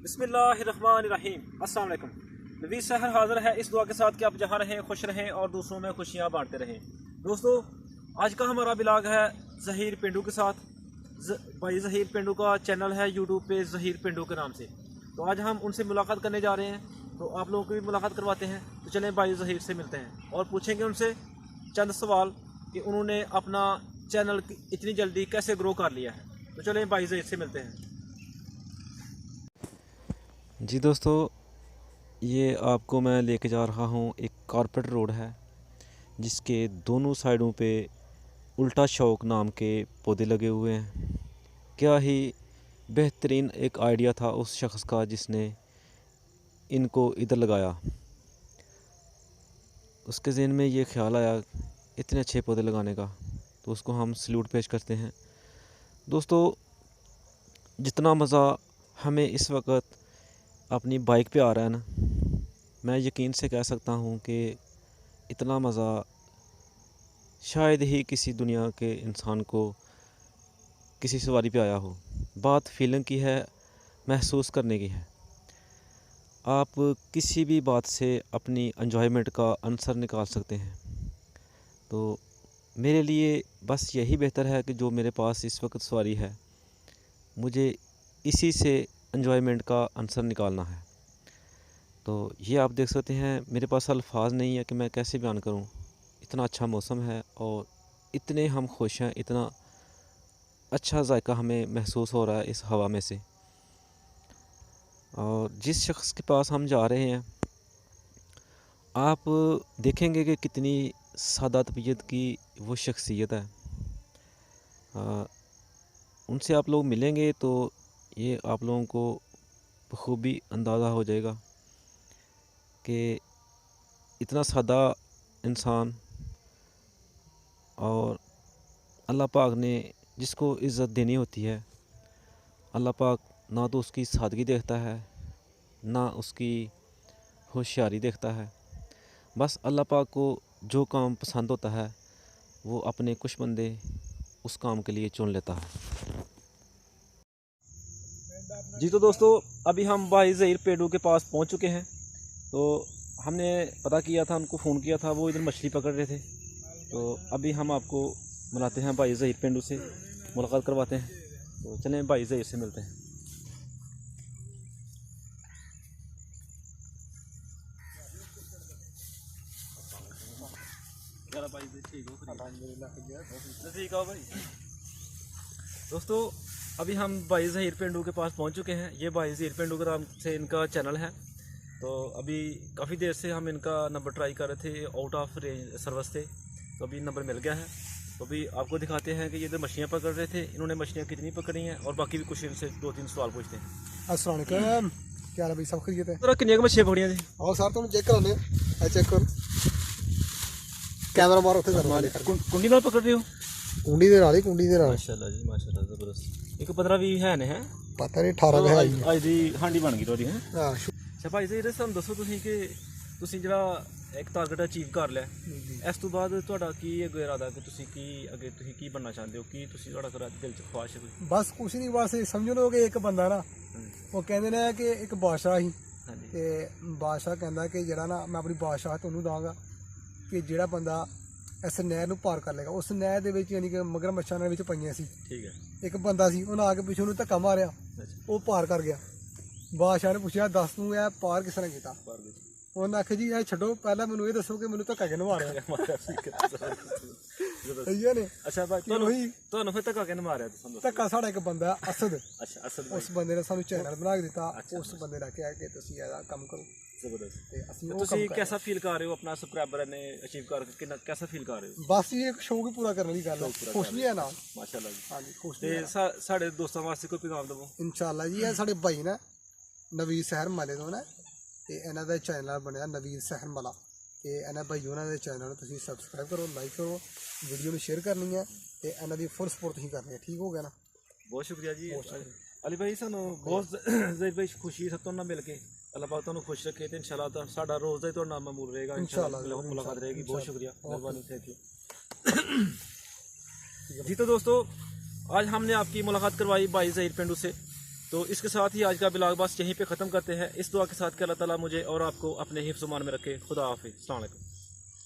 बिस्मिल्लाहिर्रहमानिर्रहीम। अस्सलाम वालेकुम। नबी सहर हाज़िर है इस दुआ के साथ कि आप जहाँ रहें खुश रहें और दूसरों में खुशियाँ बांटते रहें। दोस्तों, आज का हमारा ब्लॉग है ज़हीर पेंडू के साथ। भाई ज़हीर पेंडू का चैनल है यूट्यूब पे ज़हीर पेंडू के नाम से। तो आज हम उनसे मुलाकात करने जा रहे हैं, तो आप लोगों की भी मुलाकात करवाते हैं। तो चलें भाई ज़हीर से मिलते हैं और पूछेंगे उनसे चंद सवाल कि उन्होंने अपना चैनल इतनी जल्दी कैसे ग्रो कर लिया है। तो चलें भाई ज़हीर से मिलते हैं। जी दोस्तों, ये आपको मैं लेके जा रहा हूँ। एक कारपेट रोड है जिसके दोनों साइडों पे उल्टा शौक नाम के पौधे लगे हुए हैं। क्या ही बेहतरीन एक आइडिया था उस शख्स का जिसने इनको इधर लगाया। उसके ज़हन में ये ख्याल आया इतने अच्छे पौधे लगाने का, तो उसको हम सल्यूट पेश करते हैं। दोस्तों, जितना मज़ा हमें इस वक्त अपनी बाइक पे आ रहा है ना, मैं यकीन से कह सकता हूँ कि इतना मज़ा शायद ही किसी दुनिया के इंसान को किसी सवारी पे आया हो। बात फीलिंग की है, महसूस करने की है। आप किसी भी बात से अपनी एंजॉयमेंट का आंसर निकाल सकते हैं। तो मेरे लिए बस यही बेहतर है कि जो मेरे पास इस वक्त सवारी है, मुझे इसी से एंजॉयमेंट का आंसर निकालना है। तो ये आप देख सकते हैं, मेरे पास अल्फाज नहीं है कि मैं कैसे बयान करूं। इतना अच्छा मौसम है और इतने हम खुश हैं, इतना अच्छा जायका हमें महसूस हो रहा है इस हवा में से। और जिस शख्स के पास हम जा रहे हैं, आप देखेंगे कि कितनी सादा तबीयत की वो शख्सियत है। उनसे आप लोग मिलेंगे तो ये आप लोगों को बखूबी अंदाज़ा हो जाएगा कि इतना सादा इंसान और अल्लाह पाक ने जिसको इज़्ज़त देनी होती है, अल्लाह पाक ना तो उसकी सादगी देखता है, ना उसकी होशियारी देखता है। बस अल्लाह पाक को जो काम पसंद होता है, वो अपने कुछ बंदे उस काम के लिए चुन लेता है। जी तो दोस्तों, अभी हम भाई ज़हीर पेंडू के पास पहुंच चुके हैं। तो हमने पता किया था, उनको फ़ोन किया था, वो इधर मछली पकड़ रहे थे। तो अभी हम आपको बुलाते हैं भाई ज़हीर पेंडू से, मुलाकात करवाते हैं। तो चलें भाई ज़हीर से मिलते हैं। ठीक हो भाई। दोस्तों, अभी हम भाई ज़हीर पेंडू के पास पहुंच चुके हैं। ये भाई ज़हीर पेंडू के नाम से इनका चैनल है। तो अभी काफ़ी देर से हम इनका नंबर ट्राई कर रहे थे, आउट ऑफ रेंज सर्विस थे। तो अभी नंबर मिल गया है। तो अभी आपको दिखाते हैं कि ये इधर मछलियाँ पकड़ रहे थे, इन्होंने मछलियाँ कितनी पकड़ी हैं और बाकी भी कुछ इनसे 2-3 सवाल पूछते हैं। अस्सलाम वालेकुम, क्या हाल है भाई? सब खैरियत है? तो कितनी मछलियाँ पकड़ियाँ थी? और सर तुम चेक कराने चेक करो, कैमरा मारो उत्थे कुंडी नाल पकड़ रहे हो? कुंडी दे नाल ही, कुंडी दे नाल। माशाल्लाह जी, माशाल्लाह, ज़बरदस्त। एक 15-20 है ने हैं, पता नहीं 18 के है ही ਅੱਜ ਦੀ ਹਾਂਡੀ ਬਣ ਗਈ ਤੁਹਾਡੀ ਹੈ। हां। ਅੱਛਾ ਭਾਈ ਜੀ, ਸਾਨੂੰ ਦੱਸੋ ਤੁਸੀਂ ਕਿ ਤੁਸੀਂ ਜਿਹੜਾ ਇੱਕ ਟਾਰਗੇਟ ਅਚੀਵ ਕਰ ਲਿਆ, ਇਸ ਤੋਂ ਬਾਅਦ ਤੁਹਾਡਾ ਕੀ ਅੱਗੇ ਇਰਾਦਾ ਕਿ ਤੁਸੀਂ ਕੀ ਬਣਨਾ ਚਾਹੁੰਦੇ ਹੋ? ਕੀ ਤੁਸੀਂ ਤੁਹਾਡਾ ਦਿਲ 'ਚ ਖੁਆਇਸ਼ ਹੈ ਕੋਈ? बस कुछ नहीं, बस समझ लो कि एक बंदा ना, वो कहते ने कि एक बादशाह ही, ਹਾਂਜੀ ਤੇ ਬਾਦਸ਼ਾਹ ਕਹਿੰਦਾ ਕਿ ਜਿਹੜਾ ਨਾ ਮੈਂ ਆਪਣੀ ਬਾਦਸ਼ਾਹ ਤੁਹਾਨੂੰ ਦਾਂਗਾ ਕਿ ਜਿਹੜਾ ਬੰਦਾ ਇਸ ਨਹਿਰ ਨੂੰ ਪਾਰ ਕਰ ਲੇਗਾ। ਉਸ ਨਹਿਰ ਦੇ ਵਿੱਚ ਯਾਨੀ ਕਿ ਮਗਰਮੱਛਾਂ ਦੇ ਵਿੱਚ ਪਈਆਂ ਸੀ। ਠੀਕ ਹੈ। ਇੱਕ ਬੰਦਾ ਸੀ, ਉਹਨੇ ਆ ਕੇ ਪਿੱਛੋਂ ਨੂੰ ਧੱਕਾ ਮਾਰਿਆ, ਉਹ ਪਾਰ ਕਰ ਗਿਆ। ਬਾਦਸ਼ਾਹ ਨੇ ਪੁੱਛਿਆ ਦੱਸ ਤੂੰ ਇਹ ਪਾਰ ਕਿਸ ਤਰ੍ਹਾਂ ਕੀਤਾ? ਉਹਨਾਂ ਆਖਿਆ ਜੀ ਇਹ ਛੱਡੋ, ਪਹਿਲਾਂ ਮੈਨੂੰ ਇਹ ਦੱਸੋ ਕਿ ਮੈਨੂੰ ਧੱਕਾ ਕਿਹਨੇ ਮਾਰਿਆ। ਸਹੀ ਹੈ ਨੇ? ਅੱਛਾ ਭਾਈ, ਤੁਹਾਨੂੰ ਫਿਰ ਧੱਕਾ ਕਿਹਨੇ ਮਾਰਿਆ? ਤੁਹਾਨੂੰ ਧੱਕਾ ਸਾਡਾ ਇੱਕ ਬੰਦਾ ਅਸਦ, ਅੱਛਾ ਅਸਲ ਉਸ ਬੰਦੇ ਨੇ ਸਾਨੂੰ ਚੈਨਲ ਬਣਾ ਕੇ ਦਿੱਤਾ। ਉਸ ਬੰਦੇ ਨੇ ਕਿਹਾ ਕਿ ਤੁਸੀਂ ਇਹਦਾ ਕੰਮ ਕਰੋ ਜ਼ਬਰਦस्त। ਤੇ ਅਸੀਂ ਉਹ ਤੁਸੀਂ ਕੰਮ कैसा फील कर रहे हो अपना सब्सक्राइबर ने अचीव करके? कितना कैसा फील कर रहे हो? ਬਸ ਇਹ ਇੱਕ ਸ਼ੌਕ ਹੀ ਪੂਰਾ ਕਰਨ ਦੀ ਗੱਲ ਹੈ। ਖੁਸ਼ ਵੀ ਹੈ ਨਾਲ, माशाल्लाह जी। ਹਾਂਜੀ ਖੁਸ਼ ਤੇ ਵੀ ਹੈ। ਸਾਡੇ ਦੋਸਤਾਂ ਵਾਸਤੇ ਕੋਈ ਪੈਗਾਮ ਦਵੋ? ਇਨਸ਼ਾਅੱਲਾ ਜੀ, ਇਹ ਸਾਡੇ ਭਾਈ ਨੇ ਨਵੀਰ ਸਹਿਰ ਮਲੇ ਤੋਂ ਨੇ, ਤੇ ਇਹਨਾਂ ਦਾ ਚੈਨਲ ਬਣਿਆ ਨਵੀਰ ਸਹਿਰ ਮਲਾ। ਤੇ ਇਹਨਾਂ ਭਾਈ ਉਹਨਾਂ ਦੇ ਚੈਨਲ ਨੂੰ ਤੁਸੀਂ ਸਬਸਕ੍ਰਾਈਬ ਕਰੋ, ਲਾਈਕ ਕਰੋ, ਵੀਡੀਓ ਨੂੰ ਸ਼ੇਅਰ ਕਰਨੀ ਹੈ ਤੇ ਇਹਨਾਂ ਦੀ ਫੁੱਲ ਸਪੋਰਟ ਤੁਸੀਂ ਕਰਨੀ ਹੈ। ਠੀਕ ਹੋ ਗਿਆ ਨਾ? बहुत शुक्रिया जी अली भाई, सानू बहुत ज़हीर भाई खुशी है सब मिल के। अल्लाह पाक तुहानू खुश रखे तो इंशाल्लाह साडा रोज़ का ही तुहाडे नाल मामूल रहेगा। इंशाल्लाह मुलाकात रहेगी। बहुत शुक्रिया, मेहरबानी, थैंक यू जी। तो दोस्तों, आज हमने आपकी मुलाकात करवाई भाई ज़हीर पेंडू से। तो इसके साथ ही आज का ब्लॉग बस यहीं पे ख़त्म करते हैं, इस दुआ के साथ कि अल्लाह ताला मुझे और आपको अपने हिफ्ज़-ओ-मान में रखे। खुदा हाफिज़, अस्सलाम वालेकुम।